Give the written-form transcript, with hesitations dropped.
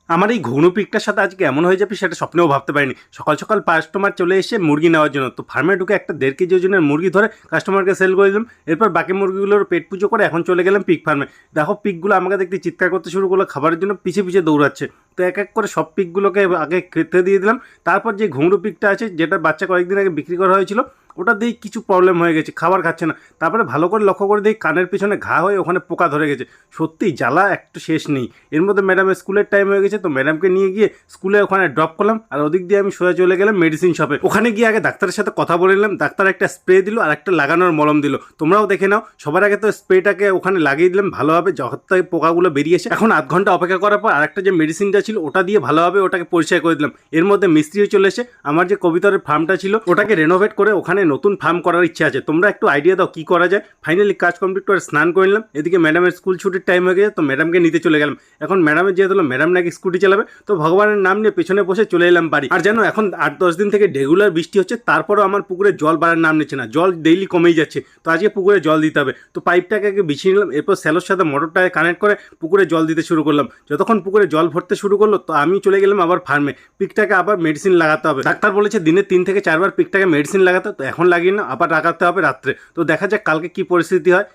আমার এই ঘুগনু পিকটার সাথে আজকে এমন হয়ে যাবে সেটা স্বপ্নেও ভাবতে পারিনি। সকাল সকাল কাস্টমার চলে এসে মুরগি নেওয়ার জন্য, তো ফার্মে ঢুকে একটা 1.5 কেজি ওজনের মুরগি ধরে কাস্টমারকে সেল করে দিলাম। এরপর বাকি মুরগিগুলোর পেট পুজো করে এখন চলে গেলাম পিক ফার্মে। দেখো পিকগুলো আমাকে দেখতে চিৎকার করতে শুরু করলো, খাবারের জন্য পিছে পিছে দৌড়াচ্ছে। তো এক এক করে সব পিকগুলোকে আগে খেতে দিয়ে দিলাম। তারপর যে ঘুঙরু পিকটা আছে, যেটা বাচ্চা কয়েকদিন আগে বিক্রি করা হয়েছিল, ওটা দিয়ে কিছু প্রবলেম হয়ে গেছে, খাবার খাচ্ছে না। তারপরে ভালো করে লক্ষ্য করে দেখি কানের পেছনে ঘা হয়ে ওখানে পোকা ধরে গেছে। সত্যিই জ্বালা একটু শেষ নেই। এর মধ্যে ম্যাডামের স্কুলের টাইম হয়ে গেছে, তো ম্যাডামকে নিয়ে গিয়ে স্কুলে ওখানে ড্রপ করলাম। আর ওদিক দিয়ে আমি সোজা চলে গেলাম মেডিসিন শপে। ওখানে গিয়ে আগে ডাক্তারের সাথে কথা বলে নিলাম। ডাক্তার একটা স্প্রে দিল আর একটা লাগানোর মলম দিল। তোমরাও দেখে নাও। সবার আগে তো স্প্রেটাকে ওখানে লাগিয়ে দিলাম ভালোভাবে, যখন থেকে পোকাগুলো বেরিয়ে এসে। এখন আধ ঘন্টা অপেক্ষা করার পর আরেকটা যে মেডিসিনটা ছিল ওটা দিয়ে ভালোভাবে ওটাকে পরিষ্কার করে দিলাম। এর মধ্যে মিস্ত্রিও চলে এসে আমার যে কবিতরের ফার্মটা ছিল ওটাকে রেনোভেট করে ওখানে নতুন ফার্ম করার ইচ্ছা আছে। তোমরা একটু আইডিয়া দাও কি করা যায়। ফাইনালি কাজ কমপ্লিট করে স্নান করে নিলাম। এদিকে ম্যাডামের স্কুল ছুটির টাইম হয়ে গেছে, তো ম্যাডামকে নিতে চলে গেলাম। এখন ম্যাডামের যেহেতু ম্যাডাম নাকি স্কুটি চালাবে, তো ভগবানের নাম নিয়ে পেছনে বসে চলে এলাম বাড়ি। আর জানো এখন 8-10 দিন থেকে রেগুলার বৃষ্টি হচ্ছে, তারপরেও আমার পুকুরে জল বাড়ার নাম নিচ্ছে না। জল ডেইলি কমেই যাচ্ছে। তো আজকে পুকুরে জল দিতে হবে, তো পাইপটাকে আগে বিছিয়ে নিলাম। এরপর স্যালোর সাথে মোটরটাকে কানেক্ট করে পুকুরে জল দিতে শুরু করলাম। যতক্ষণ পুকুরে জল ভরতে শুরু করলো, তো আমি চলে গেলাম আবার ফার্মে। পিকটাকে আবার মেডিসিন লাগাতে হবে। ডাক্তার বলেছে দিনে 3 থেকে 4 বার পিকটাকে মেডিসিন লাগাতে, তো এখন লাগিয়ে না, আবার লাগাতে হবে রাত্রে। তো দেখা যাক কালকে কি পরিস্থিতি হয়।